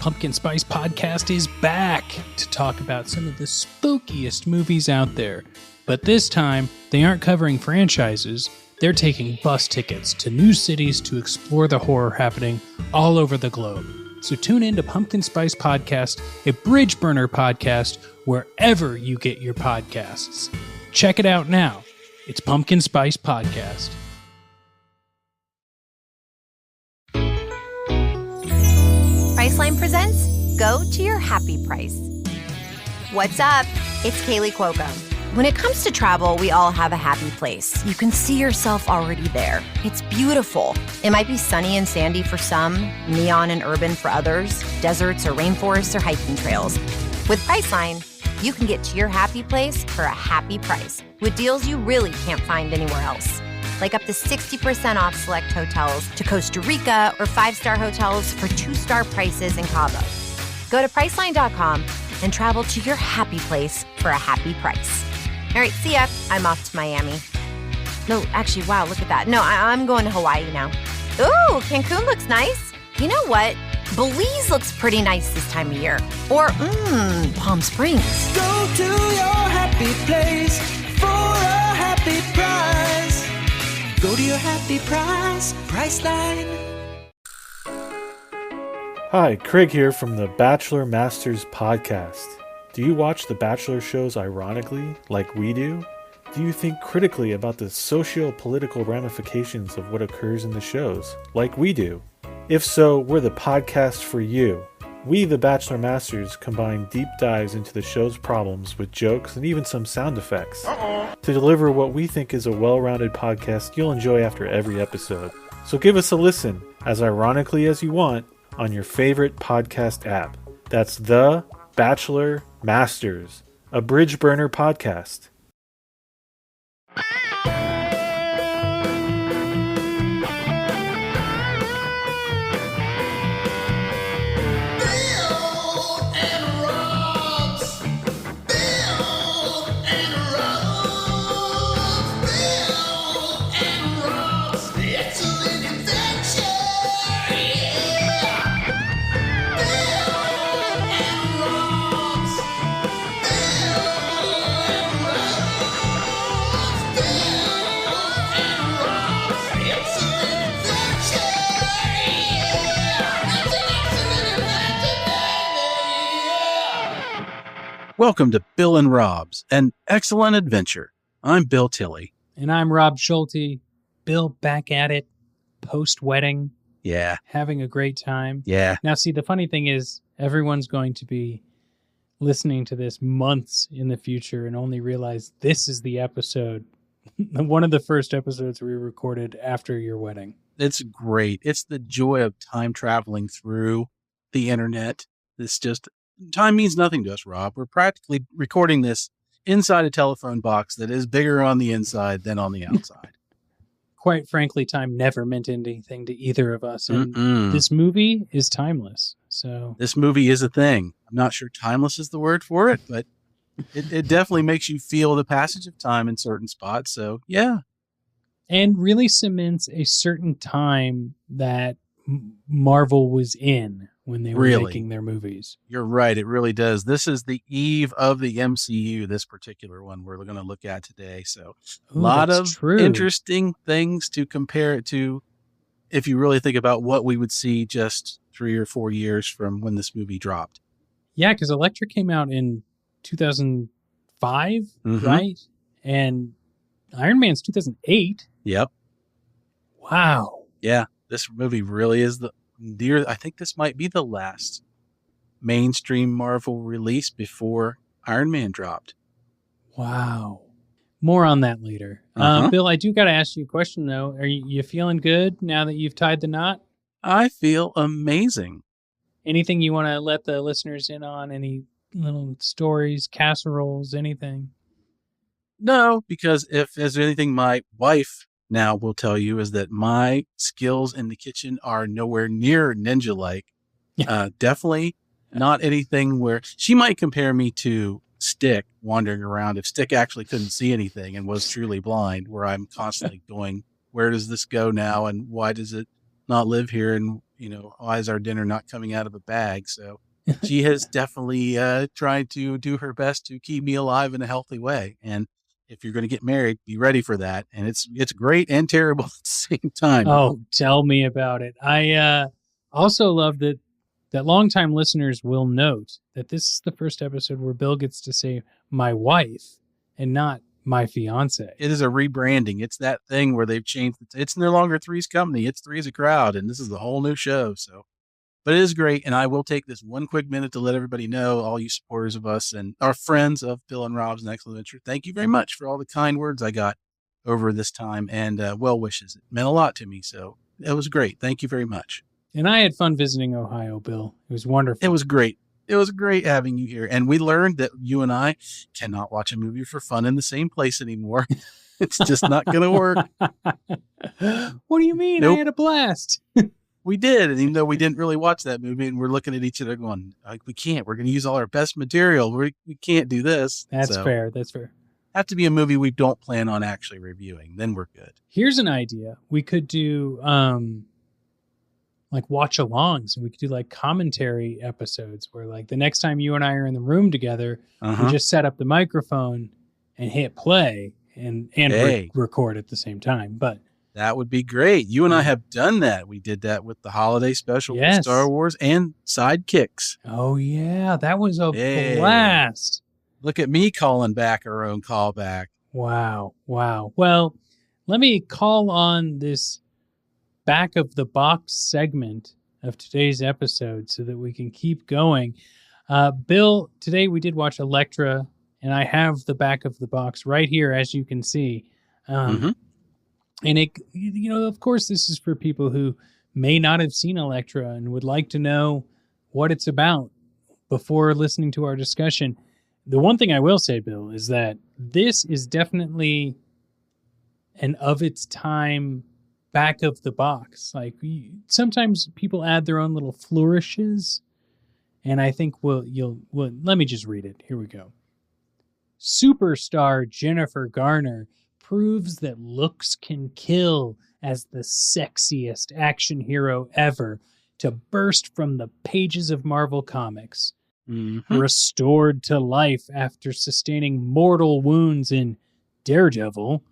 Pumpkin Spice Podcast is back to talk about some of the spookiest movies out there. But this time, they aren't covering franchises. They're taking bus tickets to new cities to explore the horror happening all over the globe. So tune in to Pumpkin Spice Podcast, a bridge burner podcast, wherever you get your podcasts. Check it out now. It's Pumpkin Spice Podcast. Priceline presents Go to Your Happy Price. What's up? It's Kaylee Cuoco. When it comes to travel, we all have a happy place. You can see yourself already there. It's beautiful. It might be sunny and sandy for some, neon and urban for others, deserts or rainforests or hiking trails. With Priceline, you can get to your happy place for a happy price with deals you really can't find anywhere else. Like up to 60% off select hotels to Costa Rica or 5-star hotels for 2-star prices in Cabo. Go to Priceline.com and travel to your happy place for a happy price. All right, see ya. I'm off to Miami. No, actually, wow, look at that. No, I'm going to Hawaii now. Ooh, Cancun looks nice. You know what? Belize looks pretty nice this time of year. Or, Palm Springs. Go to your happy place for a happy price. Go to your happy price, Priceline. Hi, Craig here from the Bachelor Masters podcast. Do you watch the Bachelor shows ironically, like we do? Do you think critically about the socio-political ramifications of what occurs in the shows, like we do? If so, we're the podcast for you. We, the Bachelor Masters, combine deep dives into the show's problems with jokes and even some sound effects to deliver what we think is a well-rounded podcast you'll enjoy after every episode. So give us a listen, as ironically as you want, on your favorite podcast app. That's The Bachelor Masters, a bridge burner podcast. Welcome to Bill and Rob's, an excellent adventure. I'm Bill Tilley. And I'm Rob Schulte. Bill back at it, post-wedding. Yeah. Having a great time. Yeah. Now, see, the funny thing is, everyone's going to be listening to this months in the future and only realize this is the episode, one of the first episodes we recorded after your wedding. It's great. It's the joy of time traveling through the internet. It's just, time means nothing to us, Rob. We're practically recording this inside a telephone box that is bigger on the inside than on the outside. Quite frankly, time never meant anything to either of us. And this movie is timeless. So this movie is a thing. I'm not sure timeless is the word for it, but it definitely makes you feel the passage of time in certain spots. So, yeah. And really cements a certain time that Marvel was in when they were making their movies. You're right. It really does. This is the eve of the MCU, this particular one we're going to look at today. So a lot of interesting things to compare it to if you really think about what we would see just 3 or 4 years from when this movie dropped. Yeah, because Elektra came out in 2005, right? And Iron Man's 2008. Yep. Wow. Yeah, this movie really is I think this might be the last mainstream Marvel release before Iron Man dropped. Wow. More on that later. Bill, I do got to ask you a question, though. Are you feeling good now that you've tied the knot? I feel amazing. Anything you want to let the listeners in on? Any little stories, casseroles, anything? No, because if there's anything my wife now will tell you is that my skills in the kitchen are nowhere near ninja-like. Definitely not anything where she might compare me to Stick wandering around. If Stick actually couldn't see anything and was truly blind, where I'm constantly going, where does this go now? And why does it not live here? And why is our dinner not coming out of a bag? So she has definitely tried to do her best to keep me alive in a healthy way. And if you're going to get married, be ready for that. And it's great and terrible at the same time. Oh, tell me about it. I also love that longtime listeners will note that this is the first episode where Bill gets to say my wife and not my fiance. It is a rebranding. It's that thing where they've changed. It's no longer Three's Company. It's Three's a Crowd, and this is a whole new show. So, but it is great. And I will take this one quick minute to let everybody know, all you supporters of us and our friends of Bill and Rob's Next Adventure, thank you very much for all the kind words I got over this time and well wishes. It meant a lot to me. So it was great. Thank you very much. And I had fun visiting Ohio, Bill. It was wonderful. It was great. It was great having you here. And we learned that you and I cannot watch a movie for fun in the same place anymore. It's just not going to work. What do you mean? Nope. I had a blast. We did. And even though we didn't really watch that movie, and we're looking at each other going, we can't. We're going to use all our best material. We can't do this. That's fair. That's fair. Have to be a movie we don't plan on actually reviewing. Then we're good. Here's an idea. We could do like watch alongs, and we could do like commentary episodes where like the next time you and I are in the room together, we just set up the microphone and hit play and record at the same time. But that would be great. You and I have done that. We did that with the holiday special for Star Wars and Sidekicks. Oh yeah, that was a blast. Look at me calling back our own callback. Wow. Well, let me call on this back of the box segment of today's episode so that we can keep going. Bill, today we did watch Elektra, and I have the back of the box right here, as you can see. And it, of course, this is for people who may not have seen Elektra and would like to know what it's about before listening to our discussion. The one thing I will say, Bill, is that this is definitely an of its time back of the box. Like sometimes people add their own little flourishes, and I think let me just read it. Here we go. Superstar Jennifer Garner proves that looks can kill as the sexiest action hero ever to burst from the pages of Marvel Comics. Restored to life after sustaining mortal wounds in Daredevil,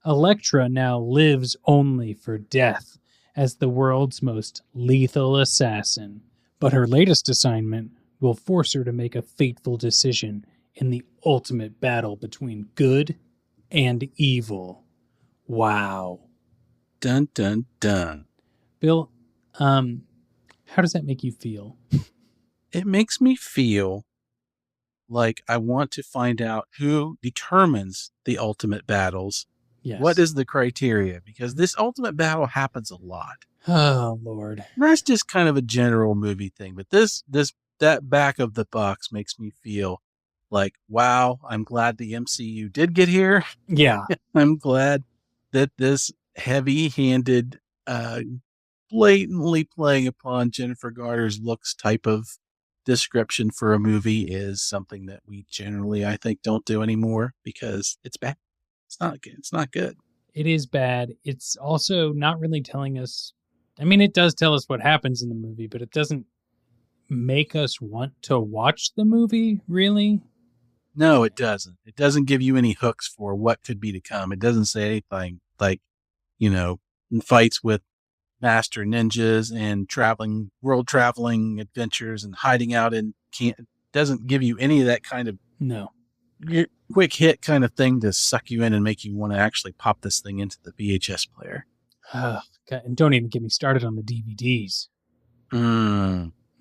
Elektra now lives only for death as the world's most lethal assassin. But her latest assignment will force her to make a fateful decision in the ultimate battle between good and evil. Wow. Dun, dun, dun. Bill, how does that make you feel? It makes me feel like I want to find out who determines the ultimate battles. Yes. What is the criteria? Because this ultimate battle happens a lot. Oh, Lord. That's just kind of a general movie thing. But that back of the box makes me feel like, wow, I'm glad the MCU did get here. Yeah. I'm glad that this heavy-handed, blatantly playing upon Jennifer Garner's looks type of description for a movie is something that we generally, I think, don't do anymore because it's bad. It's not good. It's not good. It is bad. It's also not really telling us. I mean, it does tell us what happens in the movie, but it doesn't make us want to watch the movie, really. No, it doesn't. It doesn't give you any hooks for what could be to come. It doesn't say anything like, fights with master ninjas and world traveling adventures and hiding out in camp. It doesn't give you any of that kind of quick hit kind of thing to suck you in and make you want to actually pop this thing into the VHS player. God, and don't even get me started on the DVDs.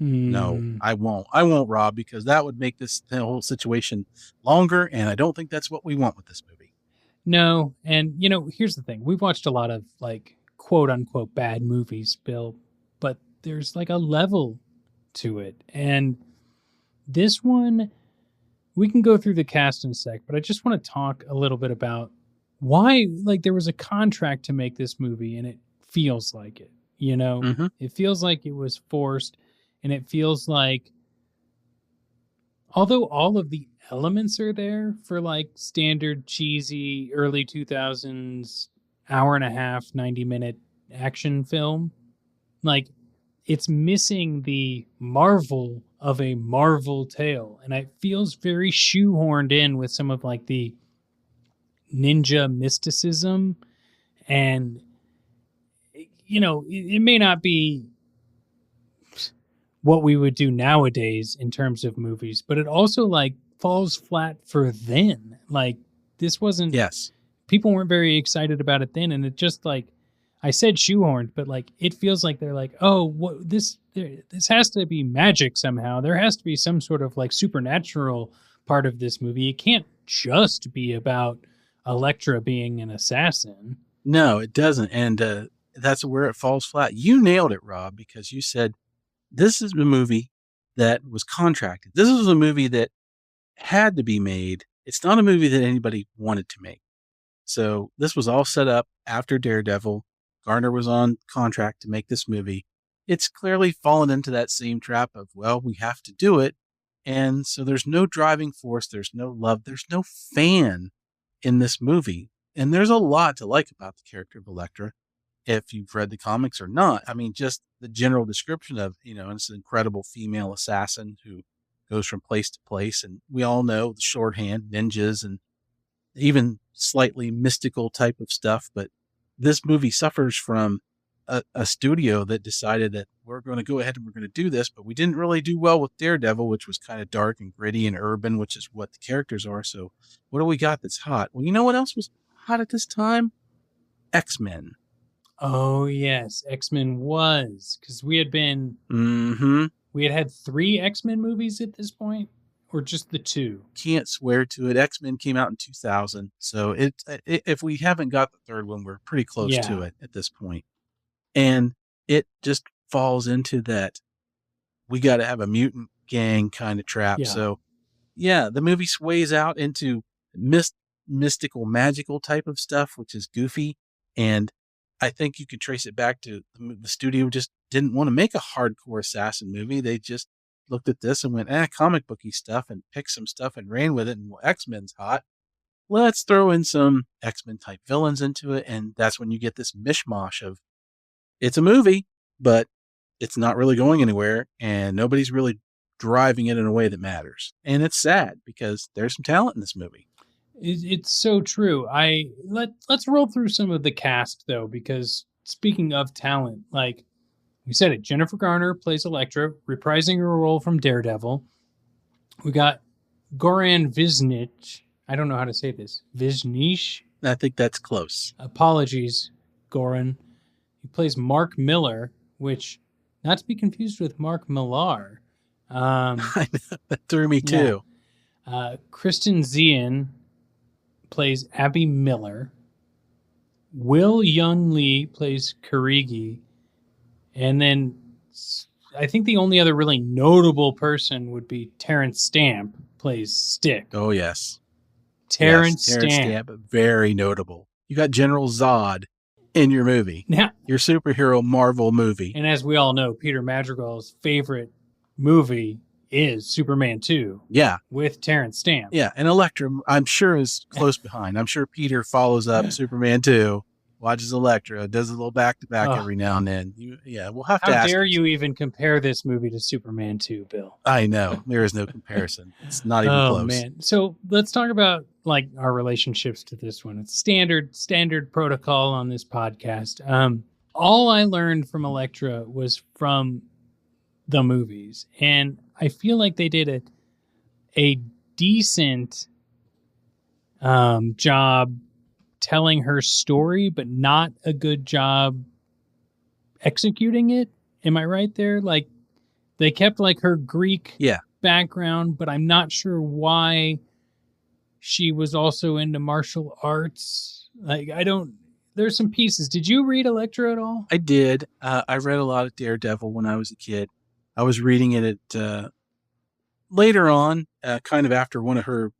No, I won't. I won't, Rob, because that would make the whole situation longer, and I don't think that's what we want with this movie. No, and here's the thing. We've watched a lot of like quote unquote bad movies, Bill, but there's like a level to it. And this one, we can go through the cast in a sec, but I just want to talk a little bit about why, like, there was a contract to make this movie and it feels like it, It feels like it was forced, and it feels like, although all of the elements are there for like standard cheesy early 2000s hour and a half 90-minute action film, like it's missing the marvel of a Marvel tale. And it feels very shoehorned in with some of like the ninja mysticism. And, you know, it may not be what we would do nowadays in terms of movies, but it also like falls flat for then. Like this wasn't, Yes. people weren't very excited about it then. And it just like, I said shoehorned, but like it feels like they're like, oh, what this has to be magic somehow. There has to be some sort of like supernatural part of this movie. It can't just be about Elektra being an assassin. No, it doesn't. And that's where it falls flat. You nailed it, Rob, because you said this is a movie that was contracted. This was a movie that had to be made. It's not a movie that anybody wanted to make. So this was all set up after Daredevil. Garner was on contract to make this movie. It's clearly fallen into that same trap of, well, we have to do it. And so there's no driving force. There's no love. There's no fan in this movie. And there's a lot to like about the character of Elektra, if you've read the comics or not. I mean, just the general description of, you know, it's an incredible female assassin who goes from place to place. And we all know the shorthand, ninjas, and even slightly mystical type of stuff. But this movie suffers from a studio that decided that we're going to go ahead and we're going to do this, but we didn't really do well with Daredevil, which was kind of dark and gritty and urban, which is what the characters are. So what do we got that's hot? Well, you know what else was hot at this time? X-Men. Oh yes, X-Men was, because we had been, Mm-hmm. we had 3 X-Men movies at this point, or just the 2. Can't swear to it. X-Men came out in 2000. So if we haven't got the third one, we're pretty close to it at this point. And it just falls into that we got to have a mutant gang kind of trap. Yeah. So yeah, the movie sways out into mystical, magical type of stuff, which is goofy. And I think you could trace it back to the studio just didn't want to make a hardcore assassin movie. They just looked at this and went, comic booky stuff, and picked some stuff and ran with it. And well, X-Men's hot. Let's throw in some X-Men type villains into it. And that's when you get this mishmash of, it's a movie, but it's not really going anywhere. And nobody's really driving it in a way that matters. And it's sad because there's some talent in this movie. It's so true. Let's roll through some of the cast though, because speaking of talent, like we said it, Jennifer Garner plays Elektra, reprising her role from Daredevil. We got Goran Visnich. I don't know how to say this. Visnich? I think that's close. Apologies, Goran. He plays Mark Miller, which, not to be confused with Mark Millar. I know, that threw me too. Kristen Zien plays Abby Miller. Will Young Lee plays Karigi. And then I think the only other really notable person would be Terrence Stamp plays Stick. Oh, yes. Terrence Stamp. Very notable. You got General Zod in your movie. Now, your superhero Marvel movie. And as we all know, Peter Madrigal's favorite movie is Superman 2. Yeah. With Terrence Stamp. Yeah. And Elektra, I'm sure, is close behind. I'm sure Peter follows up Superman 2, watches Elektra, does a little back-to-back every now and then. We'll have to ask. How dare you even compare this movie to Superman 2, Bill? I know. There is no comparison. It's not even close. Oh, man. So let's talk about like our relationships to this one. It's standard protocol on this podcast. All I learned from Elektra was from the movies. And I feel like they did a decent job telling her story, but not a good job executing it. Am I right there? Like they kept like her Greek background, but I'm not sure why she was also into martial arts. Like there's some pieces. Did you read Elektra at all? I did. I read a lot of Daredevil when I was a kid. I was reading it at later on, kind of after one of her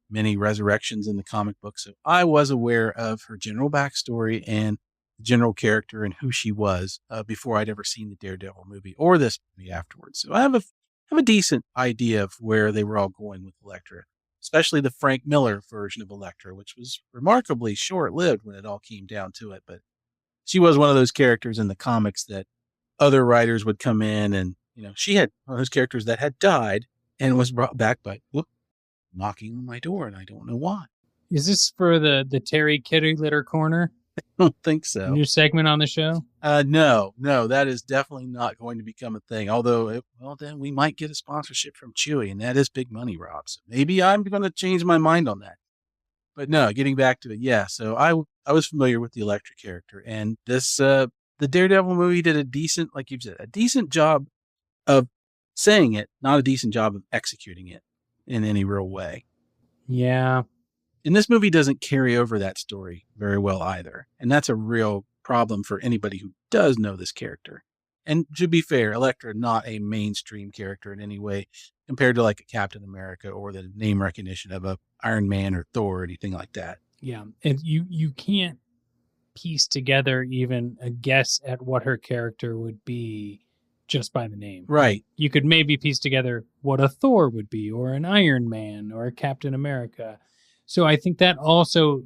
many resurrections in the comic book. So I was aware of her general backstory and the general character and who she was before I'd ever seen the Daredevil movie or this movie afterwards. So I have a decent idea of where they were all going with Elektra, especially the Frank Miller version of Elektra, which was remarkably short-lived when it all came down to it. But she was one of those characters in the comics that other writers would come in and, she had one of those characters that had died and was brought back by knocking on my door, and I don't know why. Is this for the Terry Kitty Litter Corner? I don't think so. New segment on the show? No, that is definitely not going to become a thing. Although, then we might get a sponsorship from Chewy, and that is big money, Rob. So maybe I'm going to change my mind on that. But no, getting back to it, yeah. So I was familiar with the Elektra character, and this the Daredevil movie did a decent, like you said, a decent job of saying it, not a decent job of executing it in any real way. Yeah. And this movie doesn't carry over that story very well either. And that's a real problem for anybody who does know this character. And to be fair, Elektra, not a mainstream character in any way compared to like a Captain America or the name recognition of a Iron Man or Thor or anything like that. Yeah. And you can't piece together even a guess at what her character would be just by the name. Right. You could maybe piece together what a Thor would be, or an Iron Man, or a Captain America. So I think that also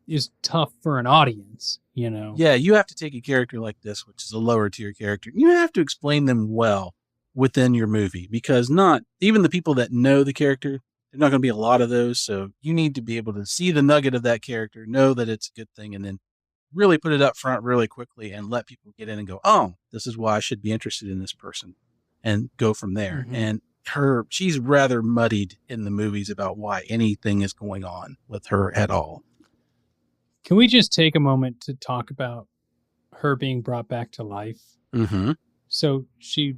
is tough for an audience, Yeah, you have to take a character like this, which is a lower tier character. You have to explain them well within your movie, because not even the people that know the character, there's not going to be a lot of those. So you need to be able to see the nugget of that character, know that it's a good thing, and then really put it up front really quickly and let people get in and go, oh, this is why I should be interested in this person, and go from there. Mm-hmm. And she's rather muddied in the movies about why anything is going on with her at all. Can we just take a moment to talk about her being brought back to life? Mm-hmm. So she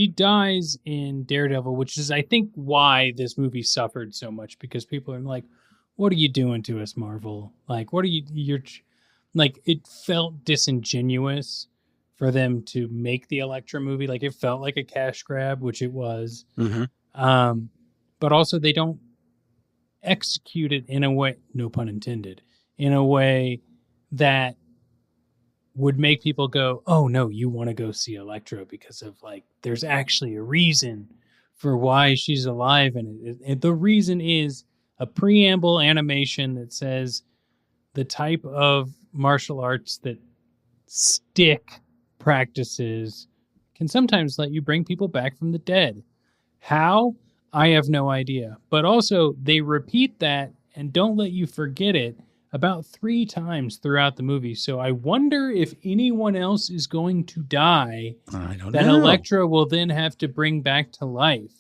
dies in Daredevil, which is, I think, why this movie suffered so much, because people are like, what are you doing to us, Marvel? Like, what are you're like, it felt disingenuous for them to make the Elektra movie. Like, it felt like a cash grab, which it was. Mm-hmm. But also they don't execute it in a way, no pun intended, in a way that would make people go, oh no, you want to go see Elektra because of, like, there's actually a reason for why she's alive. And the reason is a preamble animation that says the type of martial arts that stick practices can sometimes let you bring people back from the dead. How? I have no idea. But also, they repeat that and don't let you forget it about 3 times throughout the movie. So I wonder if anyone else is going to die I don't that know. Elektra will then have to bring back to life.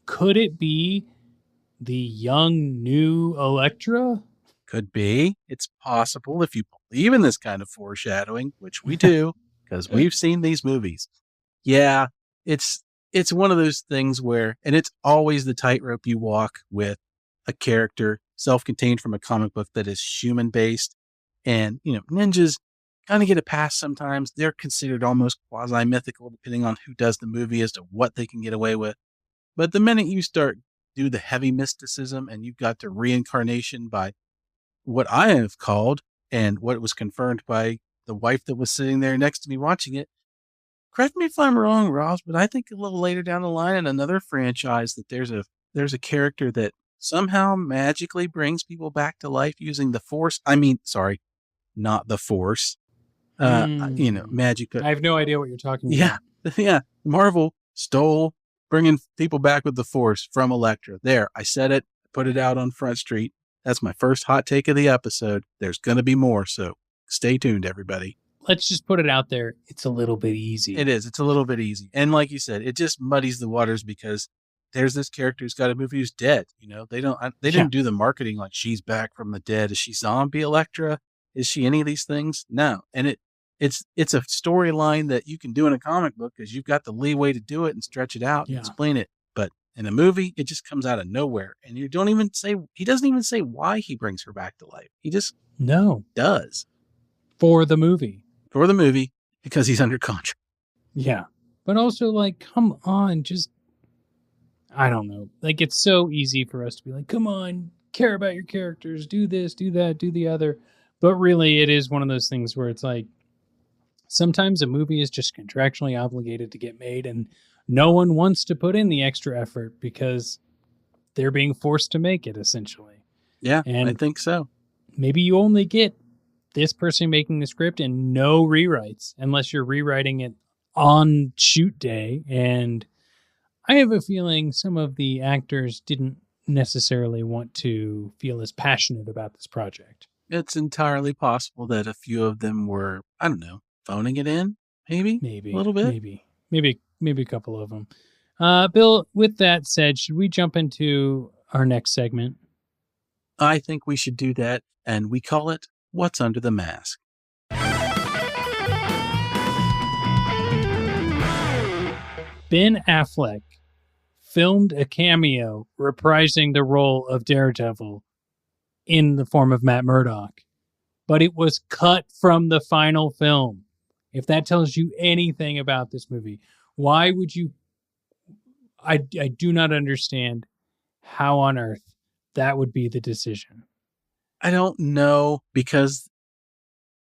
Could it be the young, new Elektra? Could be. It's possible if you believe in this kind of foreshadowing, which we do, because we've seen these movies. Yeah, it's one of those things where, and it's always the tightrope you walk with a character self-contained from a comic book that is human-based. And, ninjas kind of get a pass sometimes. They're considered almost quasi-mythical, depending on who does the movie, as to what they can get away with. But the minute you start do the heavy mysticism and you've got the reincarnation by what I have called, and what was confirmed by the wife that was sitting there next to me watching it, correct me if I'm wrong, Ross, but I think a little later down the line in another franchise that there's a character that somehow magically brings people back to life using the Force. I mean, sorry, not the Force. Magic. I have no idea what you're talking Yeah. about. Yeah. Marvel stole bringing people back with the Force from Elektra. There, I said it, put it out on Front Street. That's my first hot take of the episode. There's going to be more, so stay tuned, everybody. Let's just put it out there. It's a little bit easy. It is. It's a little bit easy. And like you said, it just muddies the waters because there's this character who's got a movie who's dead. They didn't do the marketing like she's back from the dead. Is she zombie Elektra? Is she any of these things? No. And it's a storyline that you can do in a comic book because you've got the leeway to do it and stretch it out and explain it. But in a movie, it just comes out of nowhere. And he doesn't even say why he brings her back to life. He just does. For the movie. For the movie, because he's under contract. Yeah. But also, like, come on, just, I don't know. Like, it's so easy for us to be like, come on, care about your characters, do this, do that, do the other. But really, it is one of those things where it's like, sometimes a movie is just contractually obligated to get made, and no one wants to put in the extra effort because they're being forced to make it, essentially. Yeah, and I think so. Maybe you only get this person making the script and no rewrites, unless you're rewriting it on shoot day, and I have a feeling some of the actors didn't necessarily want to feel as passionate about this project. It's entirely possible that a few of them were, I don't know, phoning it in, maybe a little bit. Maybe a couple of them. Bill, with that said, should we jump into our next segment? I think we should do that, and we call it What's Under the Mask. Ben Affleck filmed a cameo reprising the role of Daredevil in the form of Matt Murdock, but it was cut from the final film. If that tells you anything about this movie, why would you? I do not understand how on earth that would be the decision. I don't know, because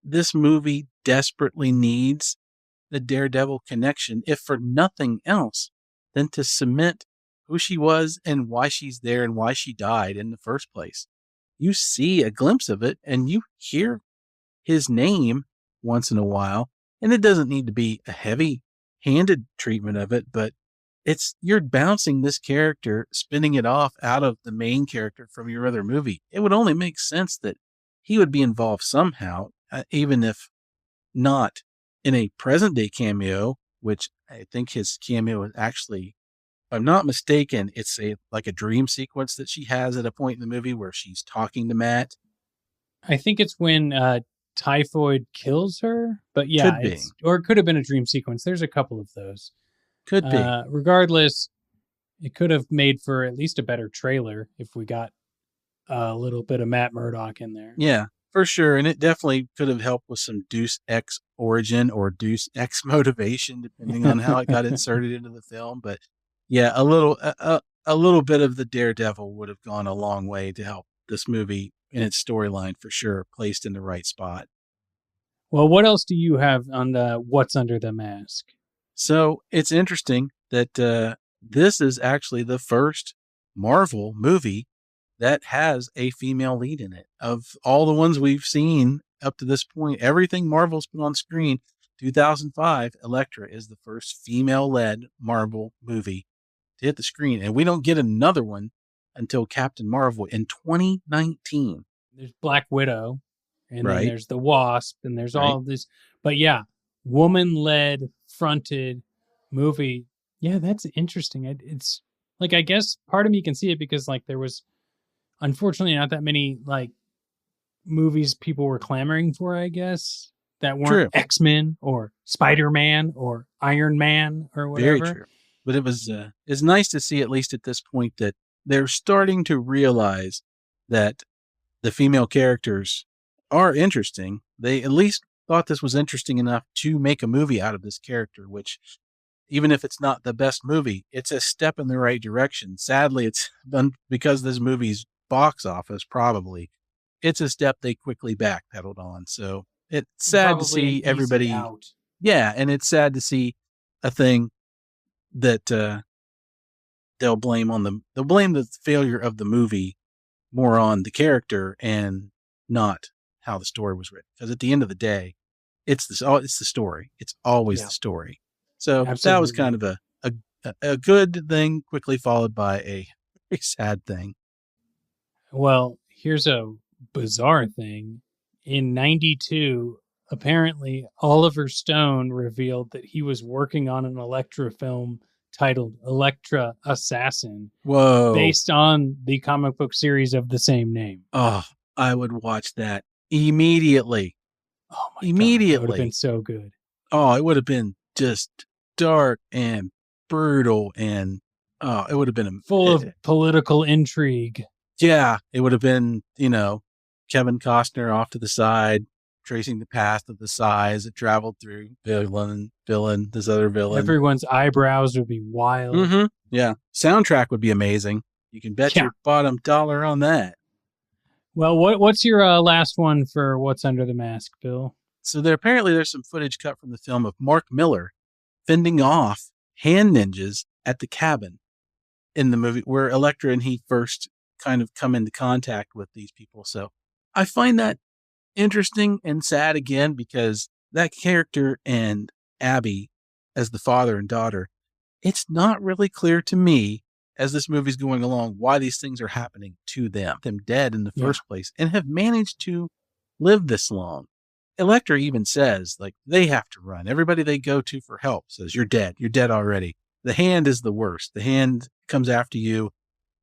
this movie desperately needs the Daredevil connection, if for nothing else than to cement who she was and why she's there and why she died in the first place. You see a glimpse of it and you hear his name once in a while, and it doesn't need to be a heavy-handed treatment of it, but you're bouncing this character, spinning it off out of the main character from your other movie. It would only make sense that he would be involved somehow, even if not in a present day cameo, which I think his cameo is actually, if I'm not mistaken, it's like a dream sequence that she has at a point in the movie where she's talking to Matt. I think it's when typhoid kills her, but yeah, Could be. Or it could have been a dream sequence. There's a couple of those. Could be. Regardless, it could have made for at least a better trailer if we got a little bit of Matt Murdock in there. Yeah, for sure. And it definitely could have helped with some Deus Ex origin or Deus Ex motivation, depending on how it got inserted into the film. But yeah, a little bit of the Daredevil would have gone a long way to help this movie in its storyline, for sure, placed in the right spot. Well, what else do you have on the What's Under the Mask? So it's interesting that this is actually the first Marvel movie that has a female lead in it. Of all the ones we've seen up to this point, everything Marvel's put on screen, 2005, Elektra is the first female-led Marvel movie to hit the screen. And we don't get another one until Captain Marvel in 2019. There's Black Widow, and Right. then there's the Wasp, and there's all this. But yeah, woman-led, fronted movie. Yeah, that's interesting. It's like, I guess part of me can see it because like there was unfortunately not that many like movies people were clamoring for, I guess, that weren't X-Men or Spider-Man or Iron Man or whatever. Very true. But it was it's nice to see, at least at this point, that they're starting to realize that the female characters are interesting. They at least thought this was interesting enough to make a movie out of this character, which, even if it's not the best movie, it's a step in the right direction. Sadly, it's because this movie's box office, probably, it's a step they quickly backpedaled on. So it's sad to see everybody out. Yeah, and it's sad to see a thing that they'll blame the failure of the movie more on the character and not how the story was written. Because at the end of the day, it's the story. It's always the story. So that was kind of a good thing, quickly followed by a very sad thing. Well, here's a bizarre thing. In 92, apparently Oliver Stone revealed that he was working on an Elektra film titled Elektra Assassin. Whoa. Based on the comic book series of the same name. Oh, I would watch that immediately. Oh my immediately. God, that would have been so good. Oh, it would have been just dark and brutal, and it would have been full of political intrigue. Yeah, it would have been, Kevin Costner off to the side, tracing the path of the size it traveled through. Villain, this other villain. Everyone's eyebrows would be wild. Mm-hmm. Yeah. Soundtrack would be amazing. You can bet your bottom dollar on that. Well, what's your last one for What's Under the Mask, Bill? So there's some footage cut from the film of Mark Miller fending off hand ninjas at the cabin in the movie where Elektra and he first kind of come into contact with these people. So I find that interesting and sad again, because that character and Abby as the father and daughter, it's not really clear to me as this movie's going along why these things are happening to them dead in the first place, and have managed to live this long. Elektra even says, like, they have to run. Everybody they go to for help says, you're dead already. The Hand is the worst. The Hand comes after you.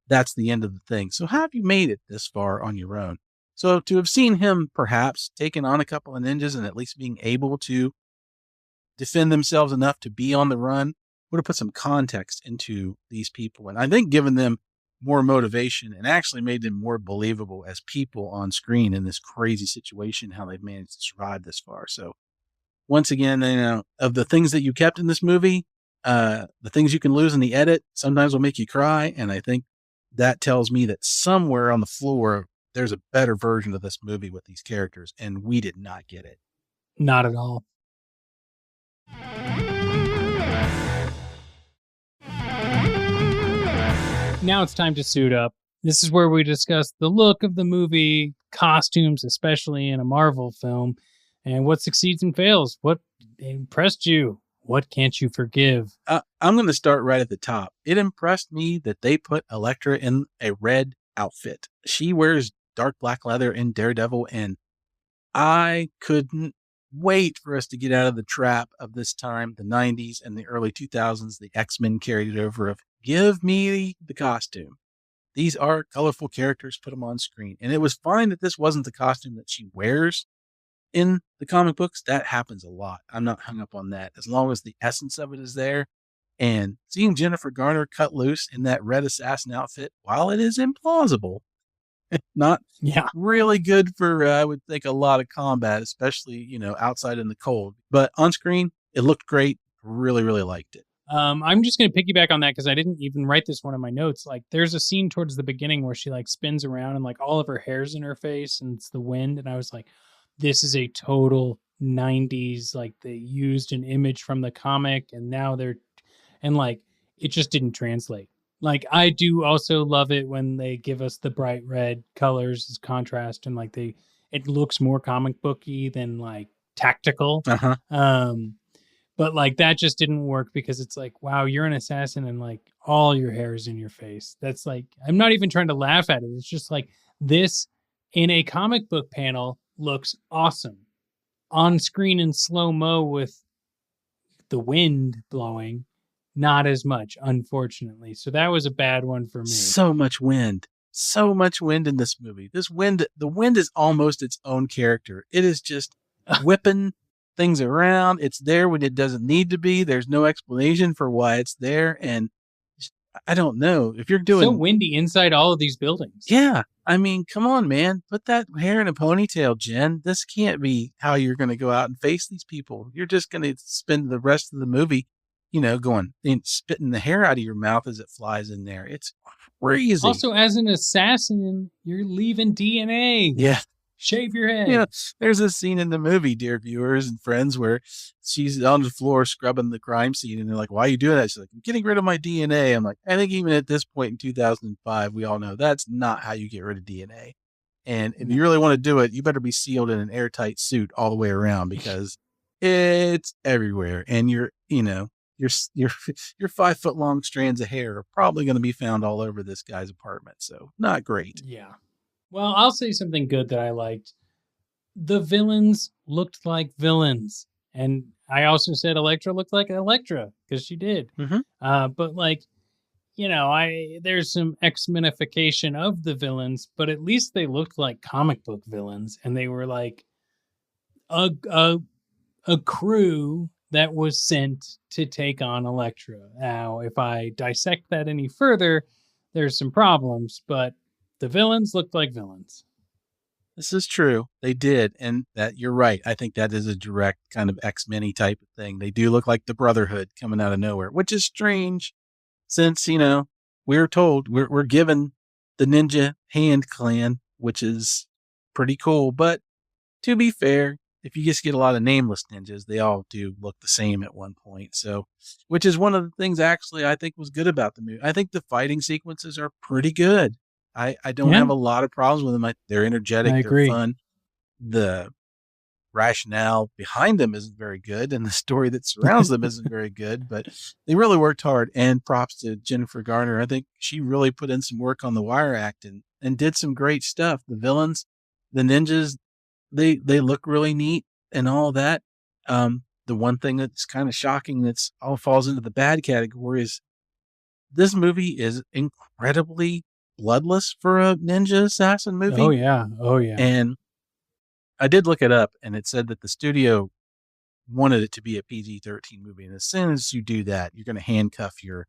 That's the end of the thing. So how have you made it this far on your own? So to have seen him perhaps taking on a couple of ninjas and at least being able to defend themselves enough to be on the run would have put some context into these people. And I think given them more motivation and actually made them more believable as people on screen in this crazy situation, how they've managed to survive this far. So once again, of the things that you kept in this movie, the things you can lose in the edit sometimes will make you cry. And I think that tells me that somewhere on the floor, there's a better version of this movie with these characters, and we did not get it. Not at all. Now it's time to suit up. This is where we discuss the look of the movie, costumes, especially in a Marvel film, and what succeeds and fails. What impressed you? What can't you forgive? I'm going to start right at the top. It impressed me that they put Elektra in a red outfit. She wears dark black leather in Daredevil, and I couldn't wait for us to get out of the trap of this time, the 90s and the early 2000s. The X-Men carried it over of, give me the costume. These are colorful characters, put them on screen. And it was fine that this wasn't the costume that she wears in the comic books. That happens a lot. I'm not hung up on that. As long as the essence of it is there. And seeing Jennifer Garner cut loose in that red assassin outfit, while it is implausible, not really good for, I would think, a lot of combat, especially, outside in the cold. But on screen, it looked great. Really, really liked it. I'm just going to piggyback on that because I didn't even write this one in my notes. Like, there's a scene towards the beginning where she like spins around and like all of her hair's in her face and it's the wind. And I was like, this is a total 90s, like they used an image from the comic and now it just didn't translate. Like, I do also love it when they give us the bright red colors as contrast and like it looks more comic booky than like tactical. But like that just didn't work because it's like, wow, you're an assassin and like all your hair is in your face. That's like, I'm not even trying to laugh at it. It's just like this in a comic book panel looks awesome. On screen in slow-mo with the wind blowing, not as much, unfortunately. So that was a bad one for me. So much wind in this movie. The wind is almost its own character. It is just whipping things around. It's there when it doesn't need to be. There's no explanation for why it's there. And I don't know if you're doing so windy inside all of these buildings. Yeah. I mean, come on, man, put that hair in a ponytail, Jen. This can't be how you're going to go out and face these people. You're just going to spend the rest of the movie, going and spitting the hair out of your mouth as it flies in there. It's crazy. Also, as an assassin, you're leaving DNA. Yeah. Shave your head. There's a scene in the movie, dear viewers and friends, where she's on the floor scrubbing the crime scene, and they're like, why are you doing that? She's like, I'm getting rid of my DNA. I'm like, I think even at this point in 2005, we all know that's not how you get rid of DNA. And if you really want to do it, you better be sealed in an airtight suit all the way around because it's everywhere. And your 5 foot long strands of hair are probably going to be found all over this guy's apartment. So not great. Yeah. Well, I'll say something good that I liked. The villains looked like villains. And I also said Elektra looked like Elektra because she did. But like, there's some X-menification of the villains, but at least they looked like comic book villains. And they were like a crew that was sent to take on Elektra. Now, if I dissect that any further, there's some problems, but the villains looked like villains. This is true. They did. And that you're right. I think that is a direct kind of X-Men type of thing. They do look like the Brotherhood coming out of nowhere, which is strange since, we're told we're given the Ninja Hand Clan, which is pretty cool. But to be fair, if you just get a lot of nameless ninjas, they all do look the same at one point. So, which is one of the things actually I think was good about the movie. I think the fighting sequences are pretty good. I don't have a lot of problems with them. They're energetic. They're fun. The rationale behind them isn't very good, and the story that surrounds them isn't very good, but they really worked hard. And props to Jennifer Garner. I think she really put in some work on the Wire Act and did some great stuff. The villains, the ninjas, they look really neat and all that. The one thing that's kind of shocking that's all falls into the bad category is this movie is incredibly bloodless for a ninja assassin movie. Oh yeah. Oh yeah. And I did look it up, and it said that the studio wanted it to be a PG-13 movie. And as soon as you do that, you're going to handcuff your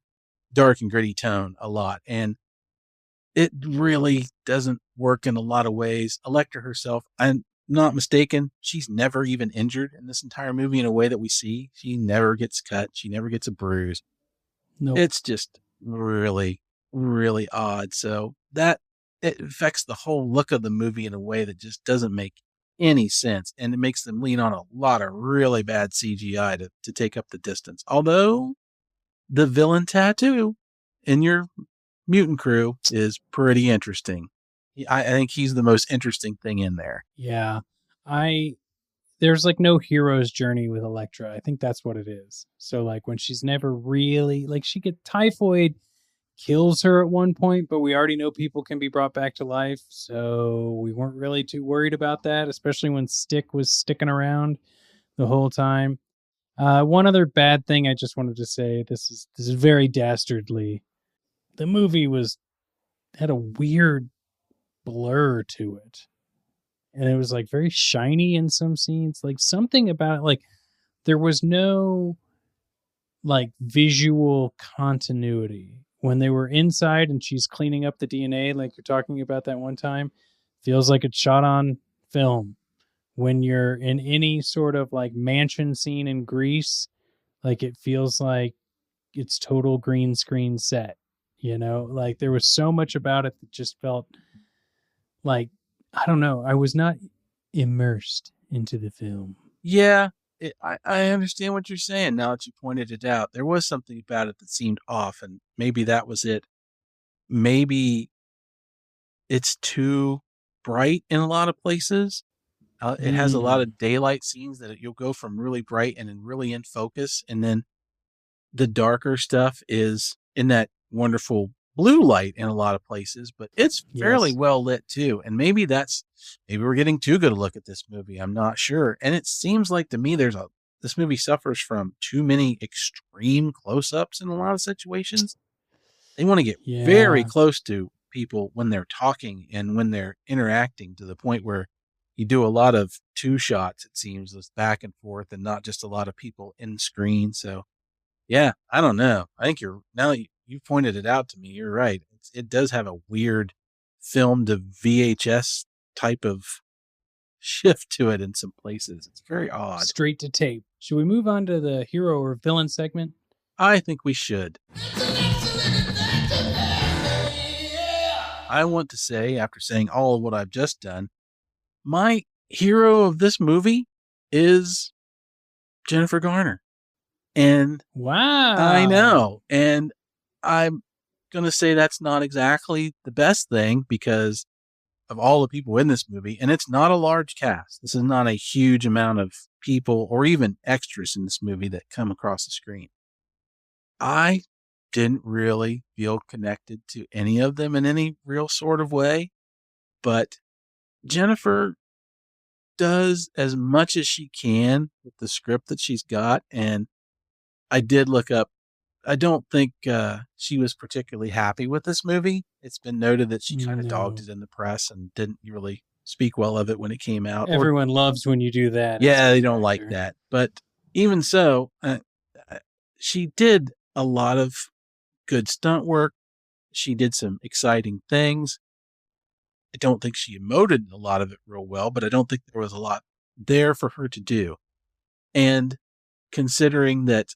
dark and gritty tone a lot. And it really doesn't work in a lot of ways. Elektra herself, I'm not mistaken, she's never even injured in this entire movie in a way that we see. She never gets cut. She never gets a bruise. Nope. It's just really, really odd. So that it affects the whole look of the movie in a way that just doesn't make any sense. And it makes them lean on a lot of really bad CGI to take up the distance. Although the villain tattoo in your mutant crew is pretty interesting. I think he's the most interesting thing in there. Yeah. There's like no hero's journey with Elektra. I think that's what it is. So like when she's never really like she get typhoid kills her at one point, but we already know people can be brought back to life. So we weren't really too worried about that, especially when Stick was sticking around the whole time. One other bad thing I just wanted to say, this is very dastardly. The movie had a weird blur to it. And it was like very shiny in some scenes. Like something about it, like there was no like visual continuity. When they were inside and she's cleaning up the DNA, like you're talking about that one time, feels like it's shot on film. When you're in any sort of like mansion scene in Greece, like it feels like it's total green screen set, you know, like there was so much about it that just felt like, I don't know, I was not immersed into the film. Yeah, I understand what you're saying now that you pointed it out. There was something about it that seemed off, and maybe that was it. Maybe it's too bright in a lot of places. It has a lot of daylight scenes that you'll go from really bright and then really in focus, and then the darker stuff is in that wonderful blue light in a lot of places, but it's fairly well lit too. And maybe we're getting too good a look at this movie. I'm not sure. And it seems like to me, this movie suffers from too many extreme close-ups in a lot of situations. They want to get very close to people when they're talking and when they're interacting to the point where you do a lot of two shots, it seems, this back and forth and not just a lot of people in screen. So yeah, I don't know. I think now you pointed it out to me. You're right. It does have a weird film to VHS type of shift to it in some places. It's very odd. Straight to tape. Should we move on to the hero or villain segment? I think we should. I want to say, after saying all of what I've just done, my hero of this movie is Jennifer Garner. And wow, I know. And I'm going to say that's not exactly the best thing because of all the people in this movie. And it's not a large cast. This is not a huge amount of people or even extras in this movie that come across the screen. I didn't really feel connected to any of them in any real sort of way. But Jennifer does as much as she can with the script that she's got. And I did look up, I don't think she was particularly happy with this movie. It's been noted that she kind of dogged it in the press and didn't really speak well of it when it came out. Everyone loves when you do that. Yeah, they don't like that. But even so, she did a lot of good stunt work. She did some exciting things. I don't think she emoted a lot of it real well, but I don't think there was a lot there for her to do. And considering that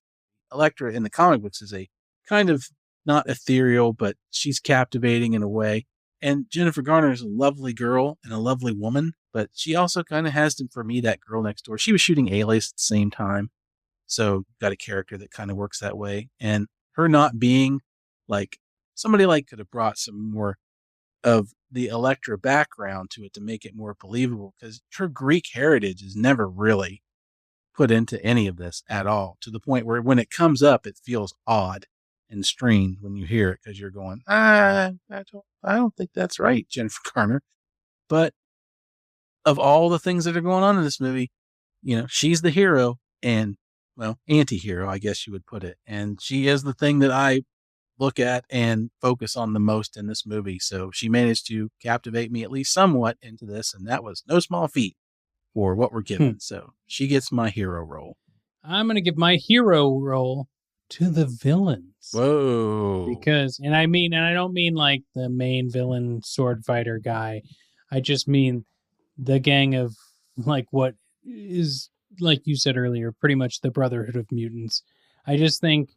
Elektra in the comic books is a kind of not ethereal, but she's captivating in a way. And Jennifer Garner is a lovely girl and a lovely woman, but she also kind of has, for me, that girl next door. She was shooting Alias at the same time. So you've got a character that kind of works that way. And her not being like somebody like could have brought some more of the Elektra background to it to make it more believable, because her Greek heritage is never really put into any of this at all, to the point where when it comes up, it feels odd and strange when you hear it, because you're going, I don't think that's right, Jennifer Garner. But of all the things that are going on in this movie, she's the hero and, well, anti-hero, I guess you would put it. And she is the thing that I look at and focus on the most in this movie. So she managed to captivate me at least somewhat into this, and that was no small feat for what we're given. So she gets my hero role. I'm going to give my hero role to the villains. Whoa. Because, and I don't mean like the main villain sword fighter guy. I just mean the gang of like what is, like you said earlier, pretty much the Brotherhood of Mutants. I just think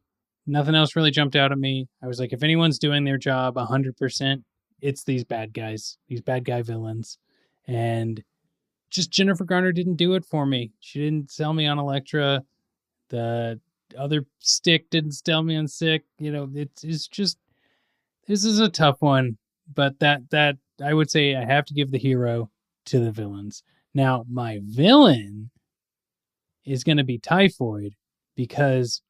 nothing else really jumped out at me. I was like, if anyone's doing their job 100%, it's these bad guys, these bad guy villains. And just Jennifer Garner didn't do it for me. She didn't sell me on Elektra. The other Stick didn't sell me on Sick. It's just, this is a tough one. But that I would say I have to give the hero to the villains. Now, my villain is going to be Typhoid, because,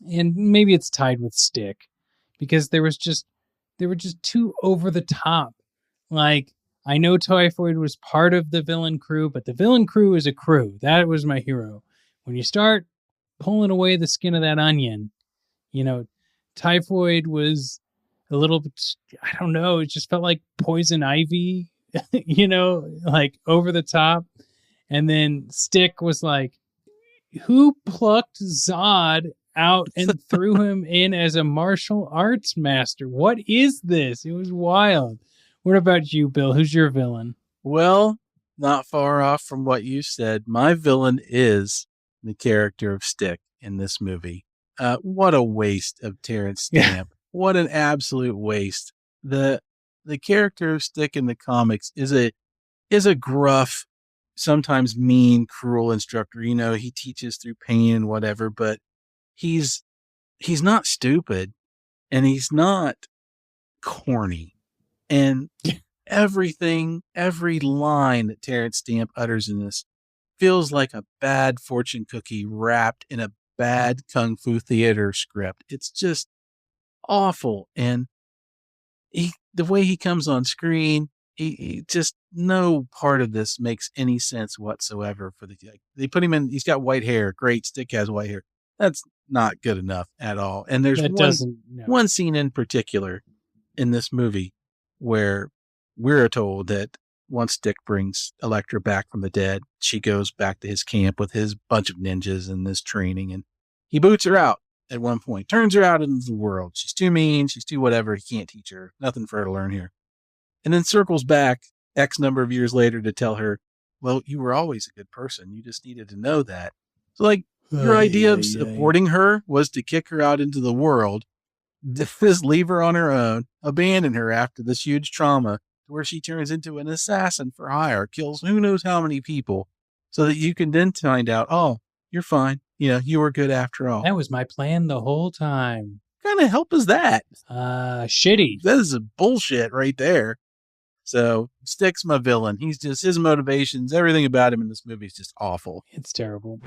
and maybe it's tied with Stick, because they were just too over the top. Like, I know Typhoid was part of the villain crew, but the villain crew is a crew. That was my hero. When you start pulling away the skin of that onion, Typhoid was a little bit, I don't know, it just felt like Poison Ivy, like over the top. And then Stick was like, who plucked Zod out and threw him in as a martial arts master? What is this? It was wild. What about you, Bill? Who's your villain? Well, not far off from what you said. My villain is the character of Stick in this movie. What a waste of Terrence Stamp. Yeah. What an absolute waste. The character of Stick in the comics is a gruff, sometimes mean, cruel instructor. He teaches through pain and whatever, but he's not stupid, and he's not corny. And every line that Terrence Stamp utters in this feels like a bad fortune cookie wrapped in a bad Kung Fu theater script. It's just awful. And the way he comes on screen, he just, no part of this makes any sense whatsoever. They put him in, he's got white hair. Great, Stick has white hair. That's not good enough at all. And there's one scene in particular in this movie where we're told that once Stick brings Elektra back from the dead, she goes back to his camp with his bunch of ninjas and this training, and he boots her out at one point, turns her out into the world. She's too mean. She's too whatever. He can't teach her. Nothing for her to learn here. And then circles back X number of years later to tell her, well, you were always a good person. You just needed to know that. So like your idea of supporting her was to kick her out into the world, just leave her on her own, abandon her after this huge trauma, where she turns into an assassin for hire, kills who knows how many people, so that you can then find out, oh, you're fine. You were good after all. That was my plan the whole time. What kind of help is that? Shitty. That is a bullshit right there. So Stick's my villain. He's just, his motivations, everything about him in this movie is just awful. It's terrible.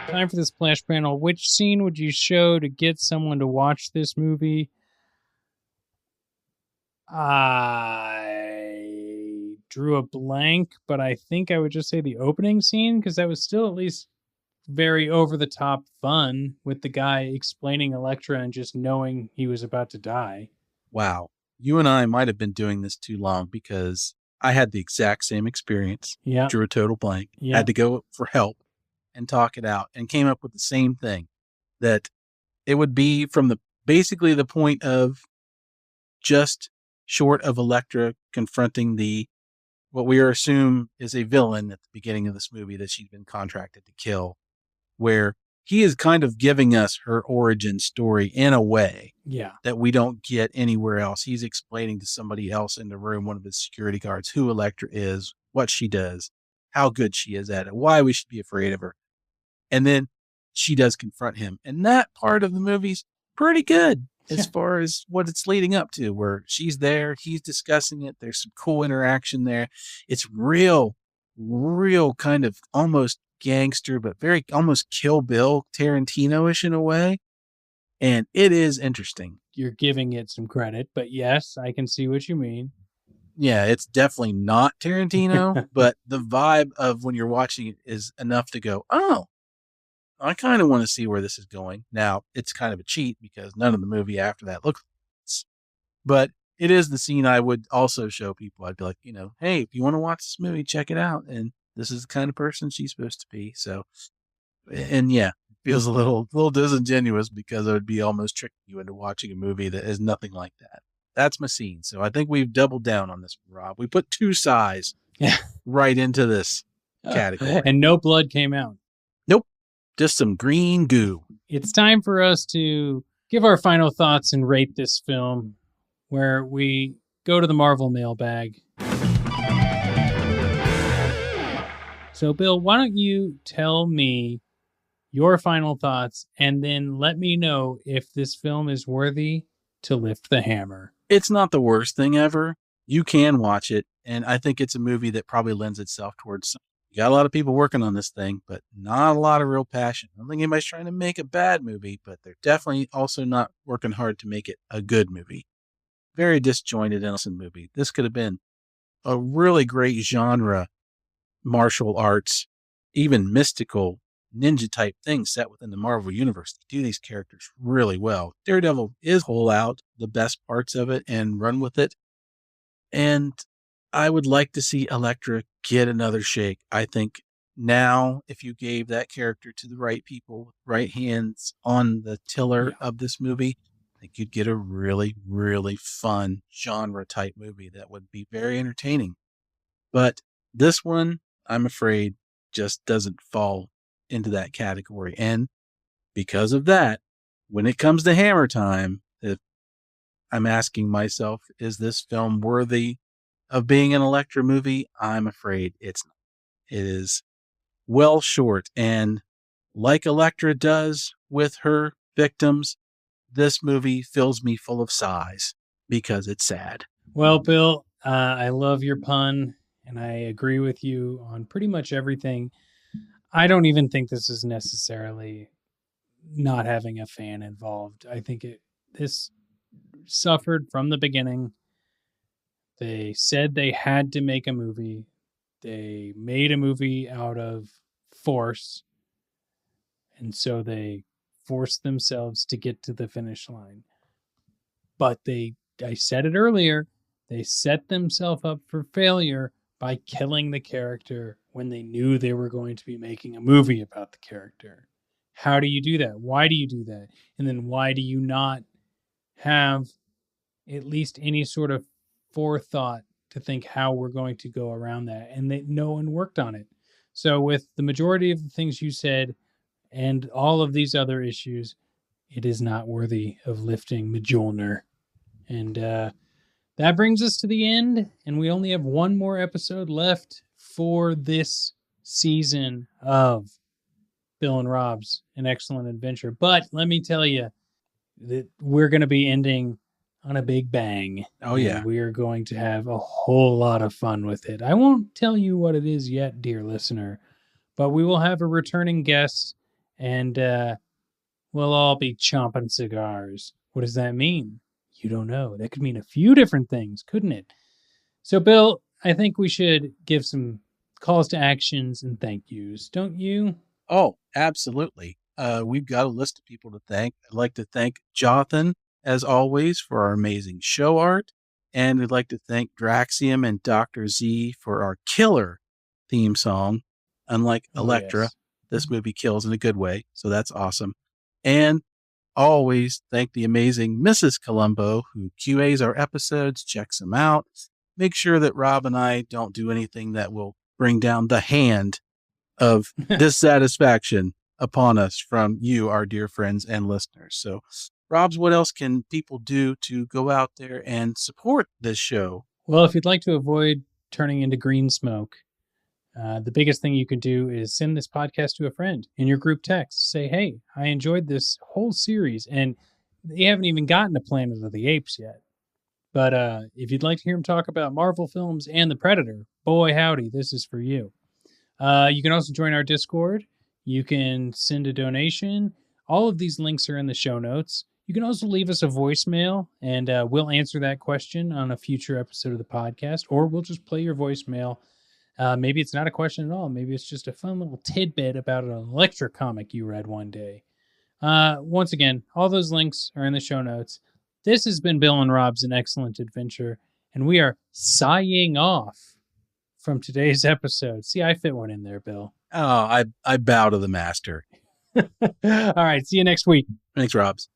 Time for the splash panel. Which scene would you show to get someone to watch this movie? I drew a blank, but I think I would just say the opening scene, because that was still at least very over-the-top fun with the guy explaining Elektra and just knowing he was about to die. Wow. You and I might have been doing this too long, because I had the exact same experience. Yeah. Drew a total blank. Yeah. Had to go for help and talk it out, and came up with the same thing, that it would be from basically the point of just short of Elektra confronting what we assume is a villain at the beginning of this movie that she's been contracted to kill, where he is kind of giving us her origin story in a way that we don't get anywhere else. He's explaining to somebody else in the room, one of his security guards, who Elektra is, what she does, how good she is at it, why we should be afraid of her. And then she does confront him. And that part of the movie's pretty good. as far as what it's leading up to, where she's there, he's discussing it. There's some cool interaction there. It's real kind of almost gangster, but very almost Kill Bill Tarantino-ish in a way. And it is interesting. You're giving it some credit, but yes, I can see what you mean. Yeah, it's definitely not Tarantino, but the vibe of when you're watching it is enough to go, oh, I kind of want to see where this is going. Now, it's kind of a cheat because none of the movie after that looks, but it is the scene I would also show people. I'd be like, hey, if you want to watch this movie, check it out. And this is the kind of person she's supposed to be. So, and yeah, it feels a little disingenuous because it would be almost tricking you into watching a movie that is nothing like that. That's my scene. So I think we've doubled down on this, Rob. We put 2 size right into this category. And no blood came out. Nope. Just some green goo. It's time for us to give our final thoughts and rate this film, where we go to the Marvel mailbag. So, Bill, why don't you tell me your final thoughts and then let me know if this film is worthy to lift the hammer. It's not the worst thing ever. You can watch it, and I think it's a movie that probably lends itself towards some. You got a lot of people working on this thing, but not a lot of real passion. I don't think anybody's trying to make a bad movie, but they're definitely also not working hard to make it a good movie. Very disjointed, innocent movie. This could have been a really great genre, martial arts, even mystical, ninja type thing set within the Marvel universe. They do these characters really well. Daredevil is pull out the best parts of it and run with it. And I would like to see Elektra get another shake. I think now, if you gave that character to the right people, right hands on the tiller of this movie, I think you'd get a really, really fun genre type movie that would be very entertaining. But this one, I'm afraid, just doesn't fall into that category. And because of that, when it comes to hammer time, if I'm asking myself, is this film worthy of being an Elektra movie? I'm afraid it's not. It is well short. And like Elektra does with her victims, this movie fills me full of sighs because it's sad. Well, Bill, I love your pun, and I agree with you on pretty much everything. I don't even think this is necessarily not having a fan involved. I think this suffered from the beginning. They said they had to make a movie. They made a movie out of force. And so they forced themselves to get to the finish line. But I said it earlier, they set themselves up for failure by killing the character when they knew they were going to be making a movie about the character. How do you do that? Why do you do that? And then why do you not have at least any sort of forethought to think how we're going to go around that? And no one worked on it. So with the majority of the things you said and all of these other issues, it is not worthy of lifting Mjolnir. And that brings us to the end, and we only have one more episode left for this season of Bill and Rob's An Excellent Adventure. But let me tell you that we're going to be ending on a big bang. Oh, yeah. We are going to have a whole lot of fun with it. I won't tell you what it is yet, dear listener, but we will have a returning guest, and we'll all be chomping cigars. What does that mean? You don't know. That could mean a few different things, couldn't it? So, Bill, I think we should give some calls to actions and thank yous, don't you? Oh, absolutely. We've got a list of people to thank. I'd like to thank Jonathan, as always, for our amazing show art. And we'd like to thank Draxium and Dr. Z for our killer theme song. Unlike Elektra, yes. This movie kills in a good way. So that's awesome. And always thank the amazing Mrs. Colombo, who QAs our episodes, checks them out. Make sure that Rob and I don't do anything that will bring down the hand of dissatisfaction upon us from you, our dear friends and listeners. So, Robs, what else can people do to go out there and support this show? Well, if you'd like to avoid turning into green smoke, the biggest thing you can do is send this podcast to a friend in your group text. Say, hey, I enjoyed this whole series. And they haven't even gotten to Planet of the Apes yet. But if you'd like to hear him talk about Marvel films and The Predator, boy howdy, this is for you. You can also join our Discord. You can send a donation. All of these links are in the show notes. You can also leave us a voicemail, and we'll answer that question on a future episode of the podcast, or we'll just play your voicemail. Maybe it's not a question at all. Maybe it's just a fun little tidbit about an Elektra comic you read one day. Once again, all those links are in the show notes. This has been Bill and Rob's An Excellent Adventure, and we are sighing off from today's episode. See, I fit one in there, Bill. Oh, I bow to the master. All right, see you next week. Thanks, Robs.